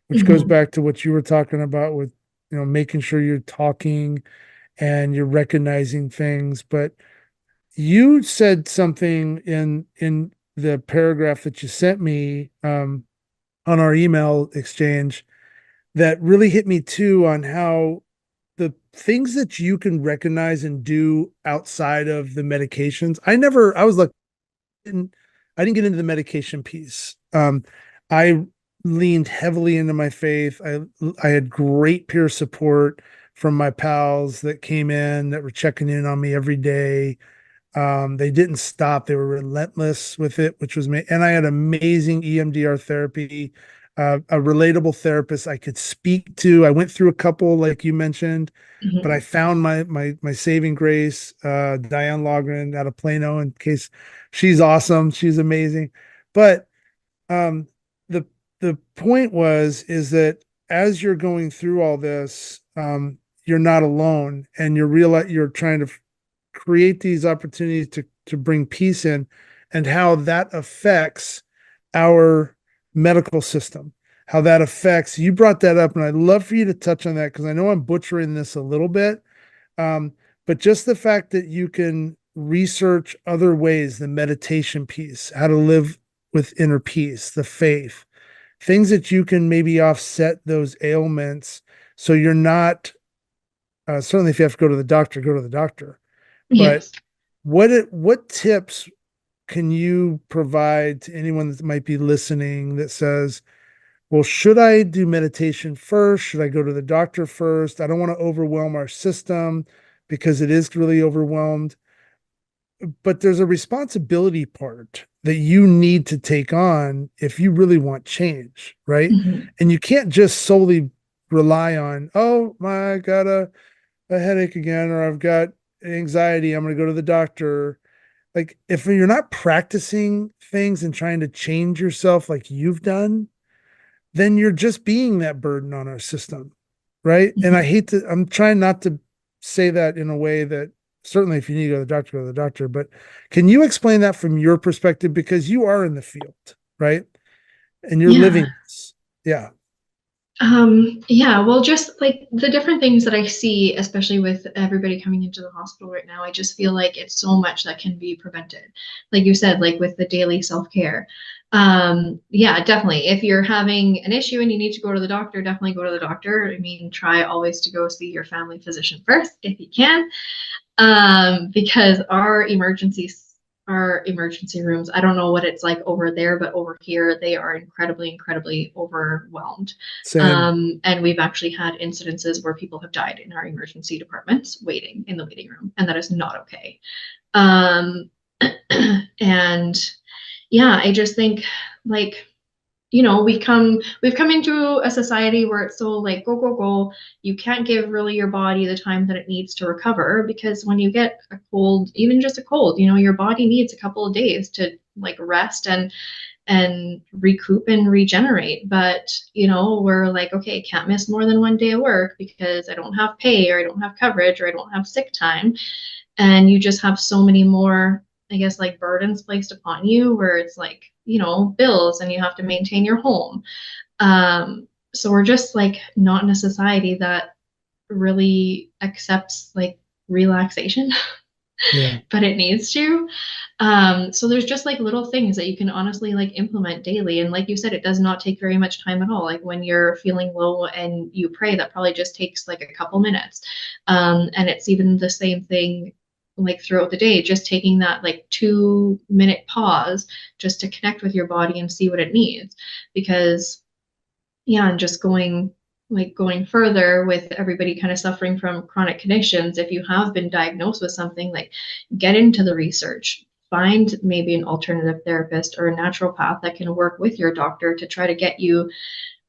which goes Mhm. back to what you were talking about with, making sure you're talking and you're recognizing things. But you said something in the paragraph that you sent me on our email exchange that really hit me too, on how the things that you can recognize and do outside of the medications. I was like, I didn't get into the medication piece. I leaned heavily into my faith. I had great peer support from my pals that came in that were checking in on me every day. They didn't stop. They were relentless with it, which was me. And I had amazing EMDR therapy, a relatable therapist I could speak to. I went through a couple, like you mentioned, but I Mhm. found my saving grace, Diane Logren out of Plano. In case, she's awesome, she's amazing. But um, the the point is that as you're going through all this, you're not alone, and you're trying to create these opportunities to bring peace in, and how that affects our medical system, how that affects, you brought that up, and I'd love for you to touch on that because I know I'm butchering this a little bit. um, but just the fact that you can research other ways, the meditation piece, how to live with inner peace, the faith, things that you can maybe offset those ailments, so you're not, certainly if you have to go to the doctor. But Yes. what tips can you provide to anyone that might be listening that says, well, should I do meditation first? Should I go to the doctor first? I don't want to overwhelm our system because it is really overwhelmed. But there's a responsibility part that you need to take on if you really want change, right? Mhm. And you can't just solely rely on, oh, I got a headache again, or I've got anxiety, I'm going to go to the doctor. Like, if you're not practicing things and trying to change yourself like you've done, then you're just being that burden on our system, right? And Mhm. I'm trying not to say that in a way that, certainly if you need to go to the doctor, go to the doctor. But can you explain that from your perspective? Because you are in the field, right? And you're Yeah. living this. Yeah. Yeah, well, just like the different things that I see, especially with everybody coming into the hospital right now, I just feel like it's so much that can be prevented. Like you said, like with the daily self-care. Yeah, definitely. If you're having an issue and you need to go to the doctor, definitely go to the doctor. I mean, try always to go see your family physician first if you can, because our emergency rooms, I don't know what it's like over there, but over here they are incredibly overwhelmed. Same. And we've actually had incidences where people have died in our emergency departments waiting in the waiting room, and that is not okay. um, and yeah, I just think, like, we've come into a society where it's so like go go go. You can't give really your body the time that it needs to recover, because when you get a cold, even just a cold, your body needs a couple of days to like rest and recoup and regenerate. But we're like, okay, can't miss more than one day of work because I don't have pay, or I don't have coverage, or I don't have sick time. And you just have so many more, I guess, like burdens placed upon you, where it's like, bills, and you have to maintain your home. So we're just like not in a society that really accepts like relaxation, Yeah. but it needs to. So there's just like little things that you can honestly like implement daily. And like you said, it does not take very much time at all. Like when you're feeling low and you pray, that probably just takes like a couple minutes. And it's even the same thing like throughout the day, just taking that like 2-minute pause just to connect with your body and see what it needs. Because yeah, and just going further with everybody kind of suffering from chronic conditions, if you have been diagnosed with something, like get into the research, find maybe an alternative therapist or a naturopath that can work with your doctor to try to get you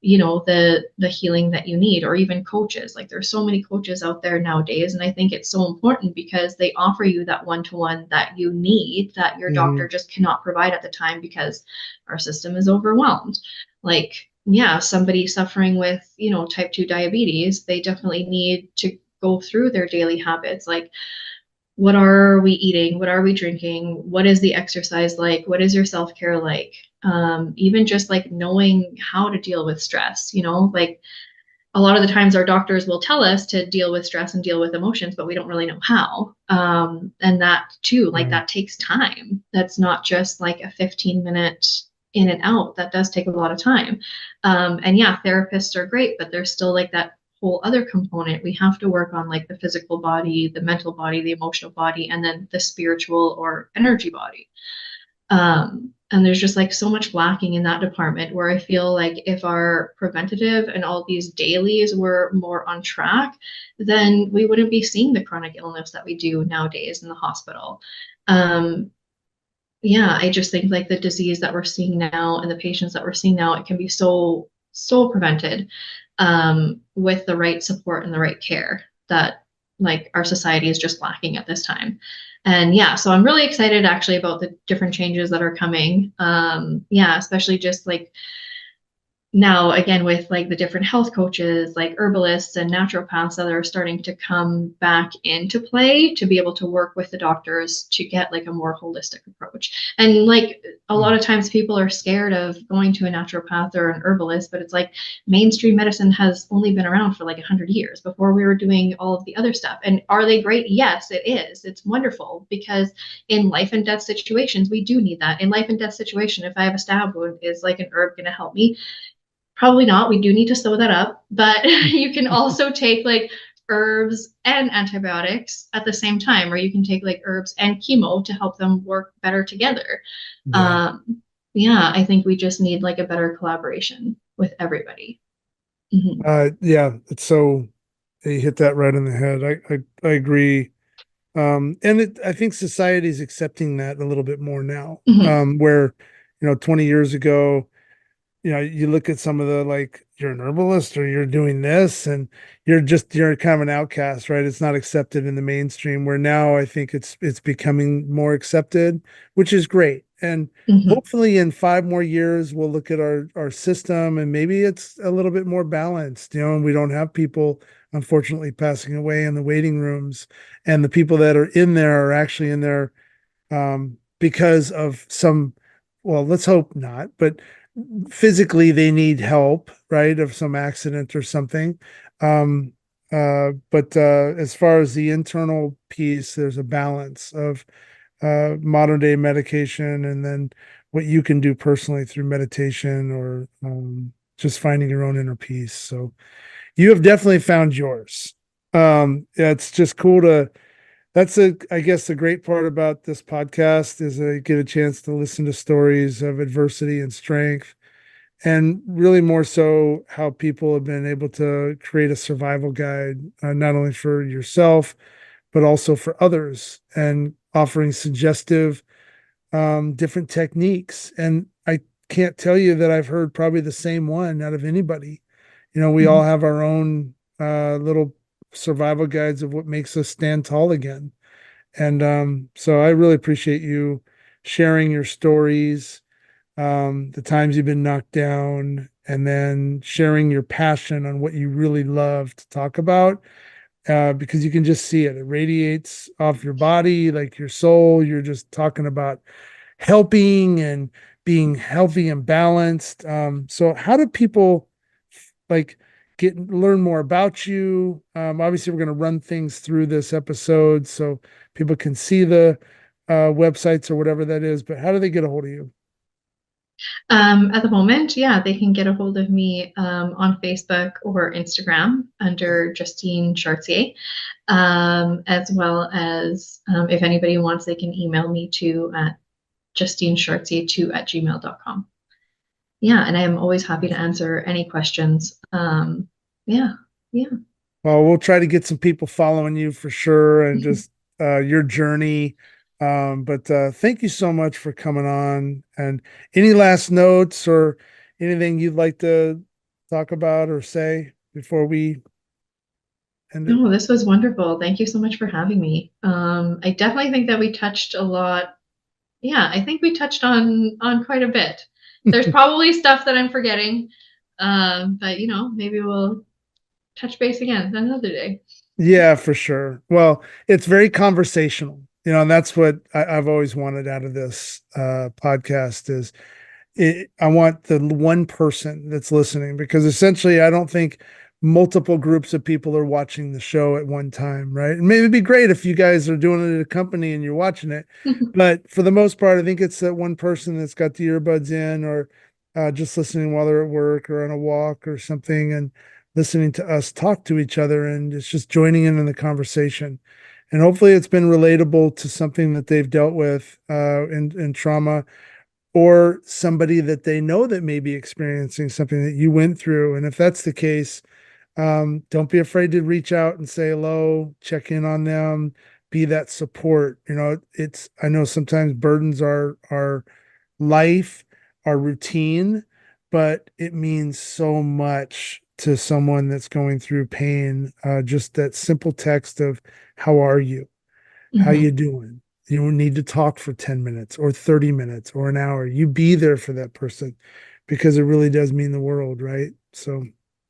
the healing that you need, or even coaches. Like there's so many coaches out there nowadays, and I think it's so important because they offer you that one-to-one that you need, that your doctor just cannot provide at the time because our system is overwhelmed. Like, yeah, somebody suffering with, type 2 diabetes, they definitely need to go through their daily habits. Like, what are we eating? What are we drinking? What is the exercise like? What is your self-care like? Even just like knowing how to deal with stress, like a lot of the times our doctors will tell us to deal with stress and deal with emotions, but we don't really know how. And that too, like that takes time. That's not just like a 15-minute in and out. That does take a lot of time. And yeah, therapists are great, but there's still like that whole other component. We have to work on like the physical body, the mental body, the emotional body, and then the spiritual or energy body. And there's just like so much lacking in that department, where I feel like if our preventative and all these dailies were more on track, then we wouldn't be seeing the chronic illness that we do nowadays in the hospital. Yeah, I just think like the disease that we're seeing now and the patients that we're seeing now, it can be so prevented with the right support and the right care that like our society is just lacking at this time. And yeah, so I'm really excited actually about the different changes that are coming. Yeah, especially just like now again with like the different health coaches, like herbalists and naturopaths that are starting to come back into play to be able to work with the doctors to get like a more holistic approach. And like a lot of times people are scared of going to a naturopath or an herbalist, but it's like mainstream medicine has only been around for like 100 years before we were doing all of the other stuff. And are they great? Yes, it is. It's wonderful, because in life and death situations, we do need that. In life and death situation, if I have a stab wound, is like an herb going to help me? Probably not. We do need to sew that up, but you can also take like herbs and antibiotics at the same time, or you can take like herbs and chemo to help them work better together. Yeah. Yeah, I think we just need like a better collaboration with everybody. Mhm. Yeah, it's so you hit that right on the head. I agree. And I think society is accepting that a little bit more now. Mhm. Where, 20 years ago, you look at some of the like, you're an herbalist or you're doing this, and you're kind of an outcast, right? It's not accepted in the mainstream, where now I think it's becoming more accepted, which is great. And Mhm. hopefully in 5 more years, we'll look at our system and maybe it's a little bit more balanced, and we don't have people unfortunately passing away in the waiting rooms, and the people that are in there are actually in there because of some, well, let's hope not, but physically they need help, right? Of some accident or something. Um, but as far as the internal piece, there's a balance of modern day medication, and then what you can do personally through meditation or just finding your own inner peace. So you have definitely found yours. Yeah, it's just cool to that's I guess the great part about this podcast is I get a chance to listen to stories of adversity and strength, and really more so how people have been able to create a survival guide, not only for yourself, but also for others, and offering suggestive, different techniques. And I can't tell you that I've heard probably the same one out of anybody. We all Mhm. have our own little survival guides of what makes us stand tall again. And so I really appreciate you sharing your stories, the times you've been knocked down, and then sharing your passion on what you really love to talk about, because you can just see it. It radiates off your body, like your soul. You're just talking about helping and being healthy and balanced. So how do people like learn more about you? Obviously, we're going to run things through this episode so people can see the websites or whatever that is. But how do they get a hold of you? At the moment, yeah, they can get a hold of me on Facebook or Instagram under Justine Chartier, as well as if anybody wants, they can email me to at justinechartier2@gmail.com. Yeah, and I am always happy to Awesome. answer any questions. Yeah, yeah. Well, we'll try to get some people following you for sure, and just your journey. But thank you so much for coming on. And any last notes or anything you'd like to talk about or say before we end it? No, this was wonderful. Thank you so much for having me. I definitely think that we touched a lot. Yeah, I think we touched on quite a bit. There's probably stuff that I'm forgetting, but maybe we'll touch base again another day. Yeah, for sure. Well, it's very conversational, and that's what I've always wanted out of this podcast is I want the one person that's listening, because essentially I don't think multiple groups of people are watching the show at one time, right? And maybe it'd be great if you guys are doing it at a company and you're watching it, but for the most part, I think it's that one person that's got the earbuds in, or just listening while they're at work or on a walk or something, and listening to us talk to each other, and it's just joining in the conversation. And hopefully it's been relatable to something that they've dealt with in trauma, or somebody that they know that may be experiencing something that you went through. And if that's the case, don't be afraid to reach out and say hello, check in on them, be that support. I know sometimes burdens are our life, our routine, but it means so much to someone that's going through pain. Just that simple text of, how are you? How you doing? You don't need to talk for 10 minutes or 30 minutes or an hour. You be there for that person, because it really does mean the world, right? So,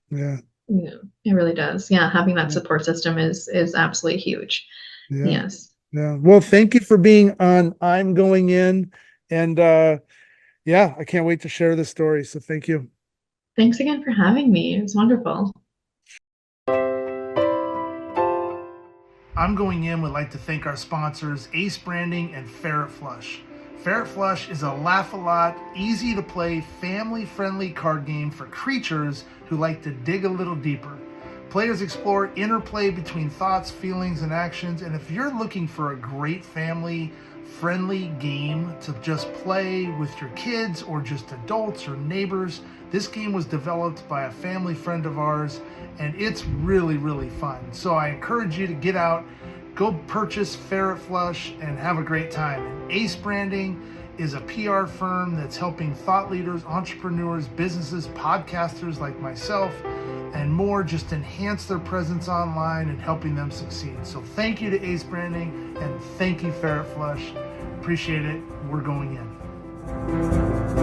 yeah. Yeah, it really does. Yeah, having that support system is absolutely huge. Yeah. Yes. Yeah. Well, thank you for being on I'm Going In. And yeah, I can't wait to share the story. So thank you. Thanks again for having me. It was wonderful. I'm Going In would like to thank our sponsors, Ace Branding and Ferret Flush. Ferret Flush is a laugh-a-lot, easy-to-play, family-friendly card game for creatures who like to dig a little deeper. Players explore interplay between thoughts, feelings, and actions, and if you're looking for a great family-friendly game to just play with your kids or just adults or neighbors, this game was developed by a family friend of ours, and it's really, really fun. So I encourage you to get out, go purchase Ferret Flush, and have a great time. And Ace Branding is a PR firm that's helping thought leaders, entrepreneurs, businesses, podcasters like myself, and more just enhance their presence online and helping them succeed. So thank you to Ace Branding, and thank you, Ferret Flush. Appreciate it. We're going in.